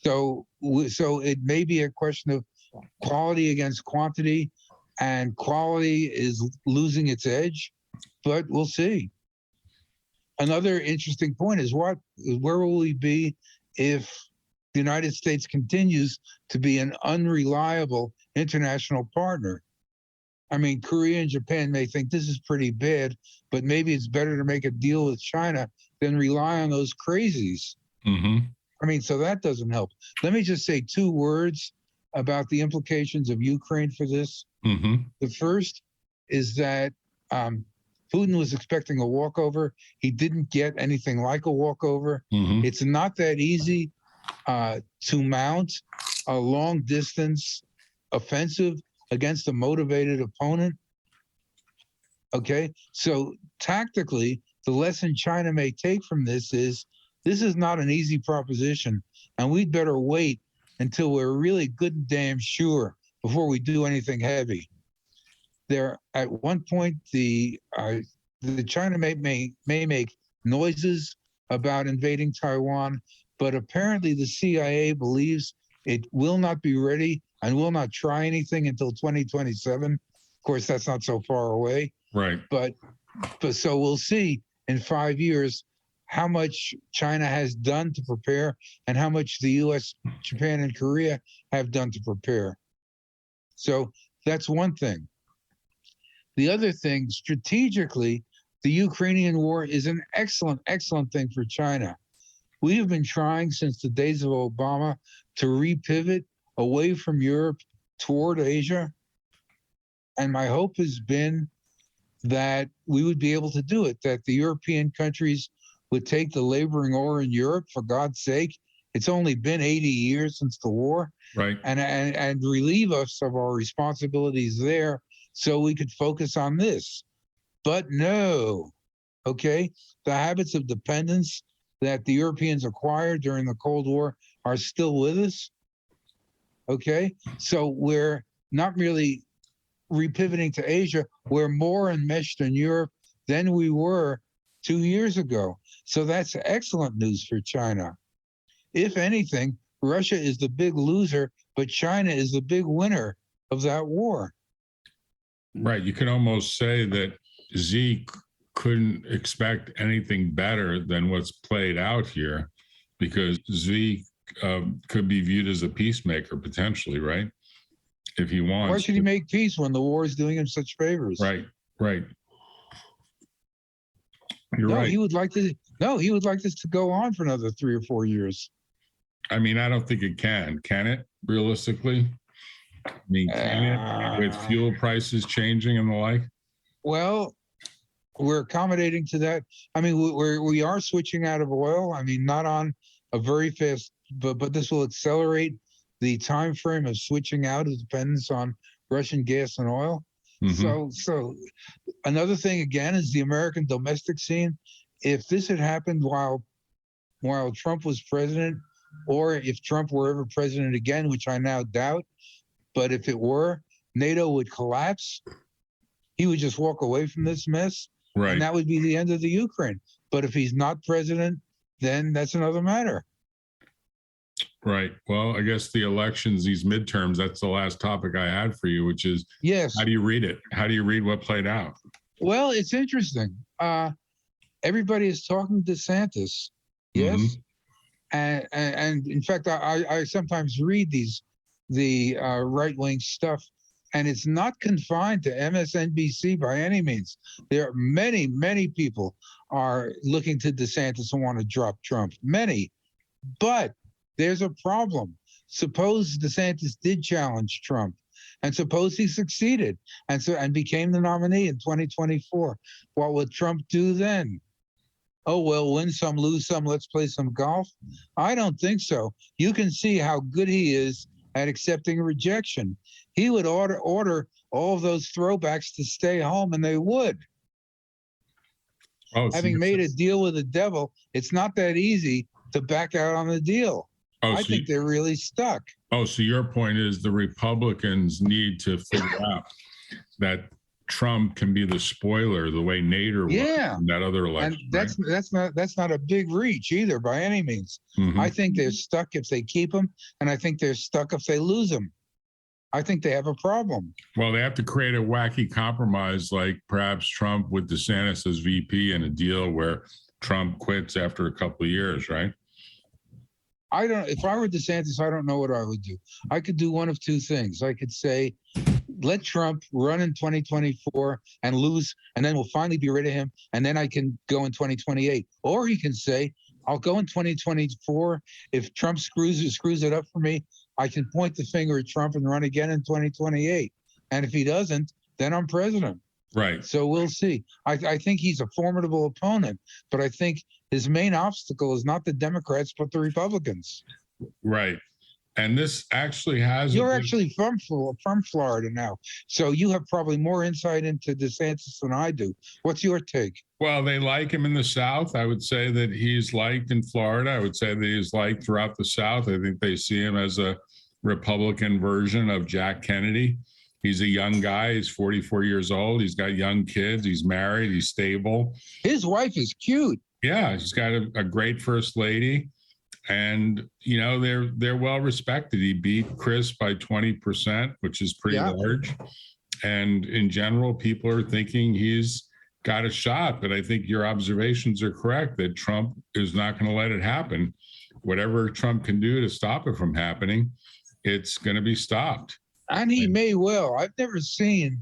So it may be a question of quality against quantity, and quality is losing its edge, but we'll see. Another interesting point is where will we be if the United States continues to be an unreliable international partner? I mean, Korea and Japan may think this is pretty bad, but maybe it's better to make a deal with China than rely on those crazies. I mean, so that doesn't help. Let me just say 2 words about the implications of Ukraine for this. The first is that Putin was expecting a walkover. He didn't get anything like a walkover. It's not that easy to mount a long distance offensive against a motivated opponent. Okay, so tactically, the lesson China may take from this is not an easy proposition, and we'd better wait until we're really good and damn sure before we do anything heavy. There, at one point, the China may make noises about invading Taiwan, but apparently the CIA believes it will not be ready and will not try anything until 2027. Of course, that's not so far away. Right. But so we'll see in 5 years how much China has done to prepare and how much the US, Japan, and Korea have done to prepare. So that's one thing. The other thing, strategically, the Ukrainian war is an excellent, excellent thing for China. We have been trying since the days of Obama to repivot away from Europe toward Asia. And my hope has been that we would be able to do it, that the European countries would take the laboring oar in Europe, for God's sake. It's only been 80 years since the war. Right. And relieve us of our responsibilities there so we could focus on this. But no, okay? The habits of dependence that the Europeans acquired during the Cold War are still with us, okay? So we're not really repivoting to Asia. We're more enmeshed in Europe than we were 2 years ago. So that's excellent news for China. If anything, Russia is the big loser, but China is the big winner of that war. Right. You can almost say that Xi couldn't expect anything better than what's played out here, because Xi could be viewed as a peacemaker potentially, right? if he wants. Why should he make peace when the war is doing him such favors? Right. You're No, right. he would like to. No, he would like this to go on for another 3 or 4 years. I mean, I don't think it can. Can it realistically? I mean, can it with fuel prices changing and the like? Well, we're accommodating to that. I mean, we are switching out of oil. I mean, not on a very fast, but this will accelerate the time frame of switching out of dependence on Russian gas and oil. So another thing again is the American domestic scene. If this had happened while Trump was president, or if Trump were ever president again, which I now doubt, but if it were, NATO would collapse. He would just walk away from this mess, Right. and that would be the end of the Ukraine. But if he's not president, then that's another matter. Right. Well, I guess the elections, these midterms, that's the last topic I had for you, which is, Yes. how do you read it? How do you read what played out? Well, it's interesting. Everybody is talking to DeSantis. Yes. And in fact, I sometimes read the right-wing stuff, and it's not confined to MSNBC by any means. There are many people are looking to DeSantis and want to drop Trump. Many. But there's a problem. Suppose DeSantis did challenge Trump, and suppose he succeeded and became the nominee in 2024. What would Trump do then? Oh, well, win some, lose some, let's play some golf? I don't think so. You can see how good he is at accepting rejection. He would order all of those throwbacks to stay home, and they would. Oh, so Having you're made a saying- deal with the devil, it's not that easy to back out on the deal. Oh, I so think they're really stuck. so your point is the Republicans need to figure out that Trump can be the spoiler the way Nader was Yeah. in that other election. And that's not a big reach either by any means. right? I think they're stuck if they keep him, and I think they're stuck if they lose him. I think they have a problem. Well, they have to create a wacky compromise, like perhaps Trump with DeSantis as VP and a deal where Trump quits after a couple of years, right? If I were DeSantis, I don't know what I would do. I could do one of two things. I could say, let Trump run in 2024 and lose, and then we'll finally be rid of him, and then I can go in 2028. Or he can say, I'll go in 2024. If Trump screws it up for me, I can point the finger at Trump and run again in 2028. And if he doesn't, then I'm president. Right. So we'll see. I think he's a formidable opponent, but I think his main obstacle is not the Democrats, but the Republicans. Right. And this actually has. You're actually from Florida now, so you have probably more insight into DeSantis than I do. What's your take? Well, they like him in the South. I would say that he's liked in Florida. I would say that he's liked throughout the South. I think they see him as a Republican version of Jack Kennedy. He's a young guy. He's 44 years old. He's got young kids. He's married. He's stable. His wife is cute. Yeah, he's got a great first lady. And, you know, they're well respected. He beat Chris by 20%, which is pretty large. And in general, people are thinking he's got a shot. But I think your observations are correct that Trump is not going to let it happen. Whatever Trump can do to stop it from happening, it's going to be stopped. And he may well. I've never seen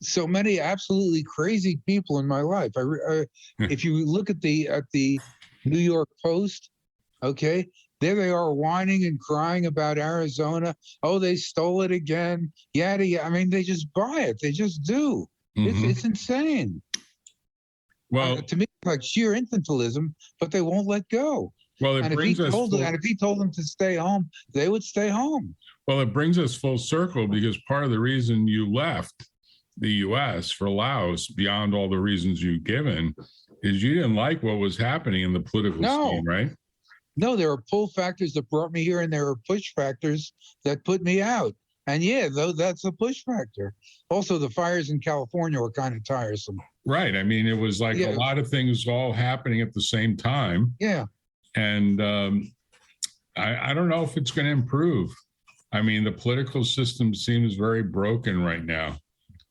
so many absolutely crazy people in my life. If you look at the New York Post, okay, there they are whining and crying about Arizona. Oh, they stole it again. Yada yada. I mean, they just buy it. They just do. It's insane. Well, to me, it's like sheer infantilism, but they won't let go. Well, And if he told them to stay home, they would stay home. Well, it brings us full circle because part of the reason you left the U.S. for Laos, beyond all the reasons you've given, is you didn't like what was happening in the political scene, right? No, there are pull factors that brought me here, and there are push factors that put me out. And that's a push factor. Also, the fires in California were kind of tiresome. Right. I mean, it was like a lot of things all happening at the same time. Yeah. And I don't know if it's going to improve. I mean, the political system seems very broken right now,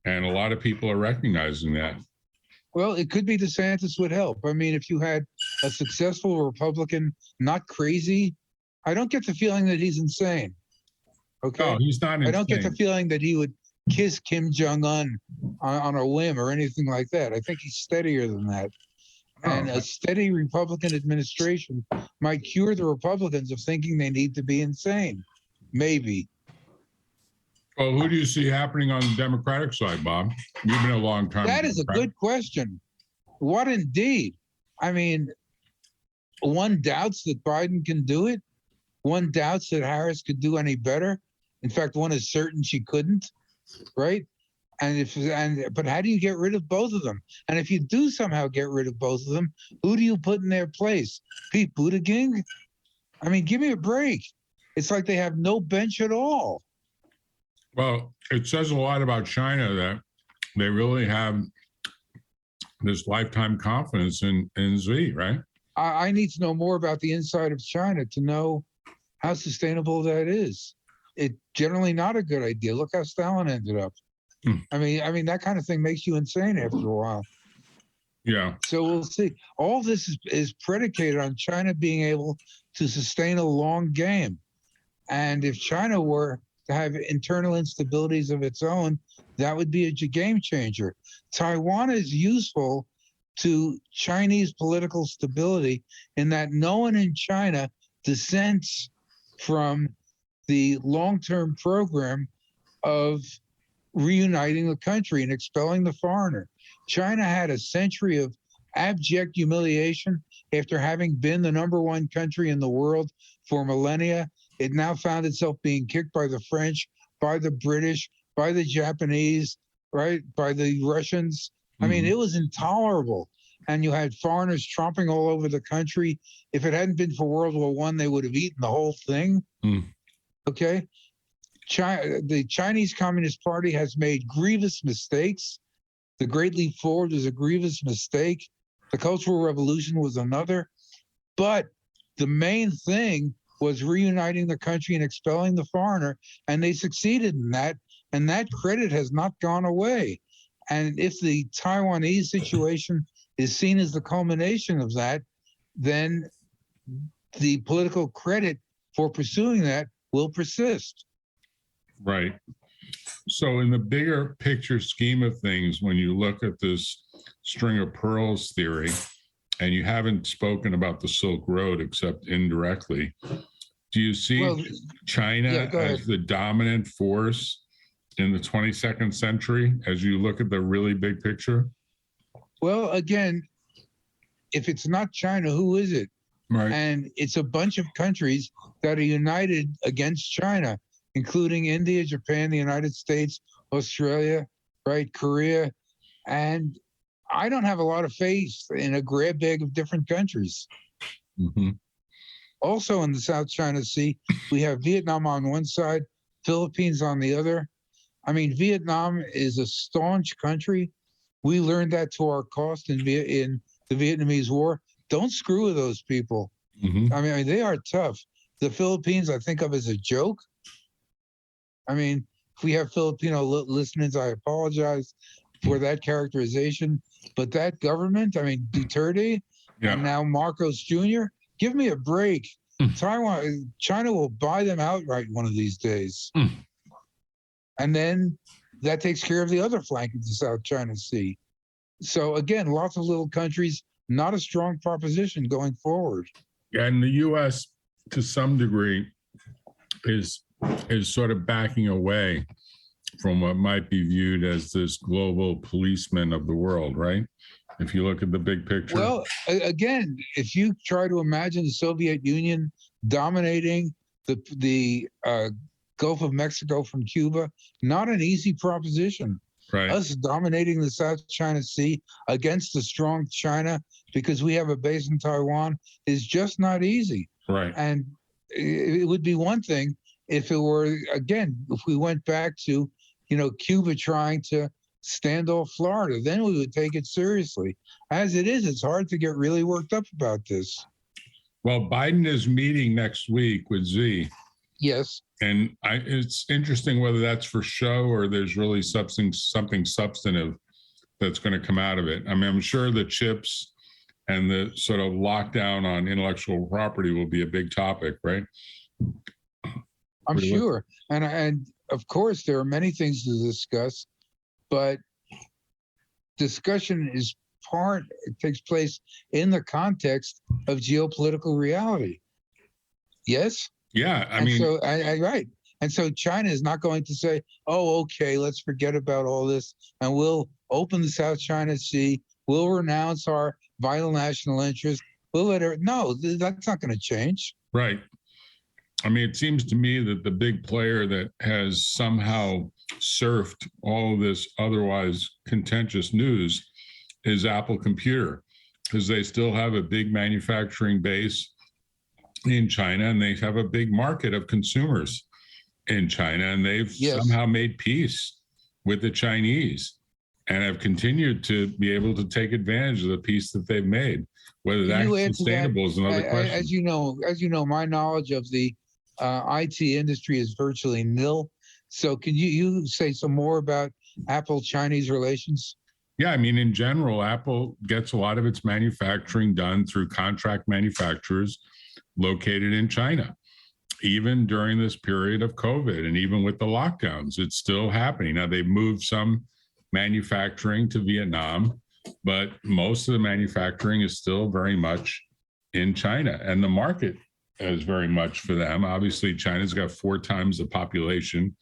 and a lot of people are recognizing that. Well, it could be DeSantis would help. I mean, if you had a successful Republican, not crazy, I don't get the feeling that he's insane. Okay. No, he's not I don't get the insane. feeling that he would kiss Kim Jong-un on a whim or anything like that. I think he's steadier than that. And a steady Republican administration might cure the Republicans of thinking they need to be insane. Maybe. Well, who do you see happening on the Democratic side, Bob? You've been a long time. That is a good question. What indeed? I mean, one doubts that Biden can do it. One doubts that Harris could do any better. In fact, one is certain she couldn't, right? But how do you get rid of both of them? And if you do somehow get rid of both of them, who do you put in their place? Pete Buttigieg? I mean, give me a break. It's like they have no bench at all. Well, it says a lot about China that they really have this lifetime confidence in Xi, right? I need to know more about the inside of China to know how sustainable that is. It's generally not a good idea. Look how Stalin ended up. I mean, that kind of thing makes you insane after a while. Yeah. So we'll see. All this is predicated on China being able to sustain a long game. And if China were to have internal instabilities of its own, that would be a game changer. Taiwan is useful to Chinese political stability in that no one in China dissents from the long-term program of reuniting the country and expelling the foreigner. China had a century of abject humiliation after having been the #1 country in the world for millennia. It now found itself being kicked by the French, by the British, by the Japanese, right, by the Russians. I mean, it was intolerable. And you had foreigners tromping all over the country. If it hadn't been for World War I, they would have eaten the whole thing. Okay? The Chinese Communist Party has made grievous mistakes. The Great Leap Forward was a grievous mistake. The Cultural Revolution was another. But the main thing was reuniting the country and expelling the foreigner, and they succeeded in that, and that credit has not gone away. And if the Taiwanese situation is seen as the culmination of that, then the political credit for pursuing that will persist. Right. So in the bigger picture scheme of things, when you look at this string of pearls theory, and you haven't spoken about the Silk Road except indirectly, do you see China as the dominant force in the 22nd century as you look at the really big picture? Well, again, if it's not China, who is it? Right. And it's a bunch of countries that are united against China, including India, Japan, the United States, Australia, right, Korea. And I don't have a lot of faith in a grab bag of different countries. Also in the South China Sea, we have Vietnam on one side, Philippines on the other. I mean, Vietnam is a staunch country. We learned that to our cost in the Vietnamese War. Don't screw with those people. I mean, they are tough. The Philippines, I think of as a joke. I mean, if we have Filipino listeners, I apologize for that characterization. But that government, I mean, Duterte and now Marcos Jr., give me a break. China will buy them outright one of these days. And then that takes care of the other flank of the South China Sea. So again, lots of little countries, not a strong proposition going forward. Yeah, and the U.S. to some degree is sort of backing away from what might be viewed as this global policeman of the world, right? If you look at the big picture. Well, again, if you try to imagine the Soviet Union dominating the Gulf of Mexico from Cuba, not an easy proposition. Right. Us dominating the South China Sea against a strong China because we have a base in Taiwan is just not easy. Right. And it would be one thing if it were, again, if we went back to, Cuba trying to stand off Florida, then we would take it seriously. As it is, it's hard to get really worked up about this. Well, Biden is meeting next week with Xi. Yes. And it's interesting whether that's for show or there's really something substantive that's going to come out of it. I mean, I'm sure the chips and the sort of lockdown on intellectual property will be a big topic, right? I'm sure. And of course, there are many things to discuss, but discussion it takes place in the context of geopolitical reality. Yes? Yeah, right. And so China is not going to say, oh, okay, let's forget about all this and we'll open the South China Sea. We'll renounce our vital national interest. We'll let her. No, that's not going to change. Right. I mean, it seems to me that the big player that has somehow surfed all of this otherwise contentious news is Apple Computer, because they still have a big manufacturing base in China and they have a big market of consumers in China, and they've somehow made peace with the Chinese and have continued to be able to take advantage of the peace that they've made. Whether that's sustainable is another question. As you know, my knowledge of the IT industry is virtually nil. So can you say some more about Apple-Chinese relations? Yeah, I mean, in general, Apple gets a lot of its manufacturing done through contract manufacturers located in China. Even during this period of COVID and even with the lockdowns, it's still happening. Now, they've moved some manufacturing to Vietnam, but most of the manufacturing is still very much in China. And the market is very much for them. Obviously, China's got 4 times the population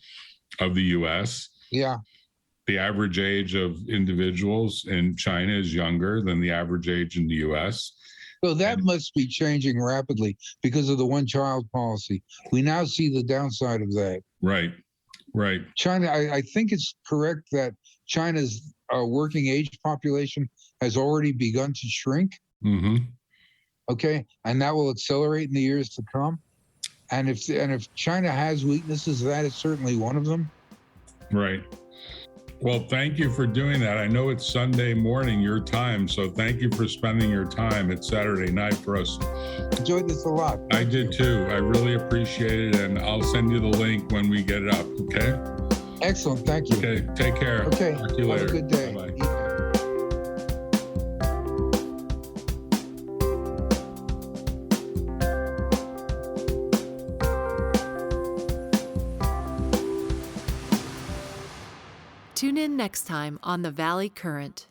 of the US. Yeah. The average age of individuals in China is younger than the average age in the US. So that must be changing rapidly because of the one-child policy. We now see the downside of that. Right. China, I think it's correct that China's working age population has already begun to shrink. Mm-hmm. Okay, and that will accelerate in the years to come. And if China has weaknesses, that is certainly one of them. Right. Well, thank you for doing that. I know it's Sunday morning, your time, so thank you for spending your time. It's Saturday night for us. Enjoyed this a lot. I did too. I really appreciate it, and I'll send you the link when we get it up, okay? Excellent. Thank you. Okay, take care. Okay. Talk to you later. Have a good day. Bye-bye. Tune in next time on The Valley Current.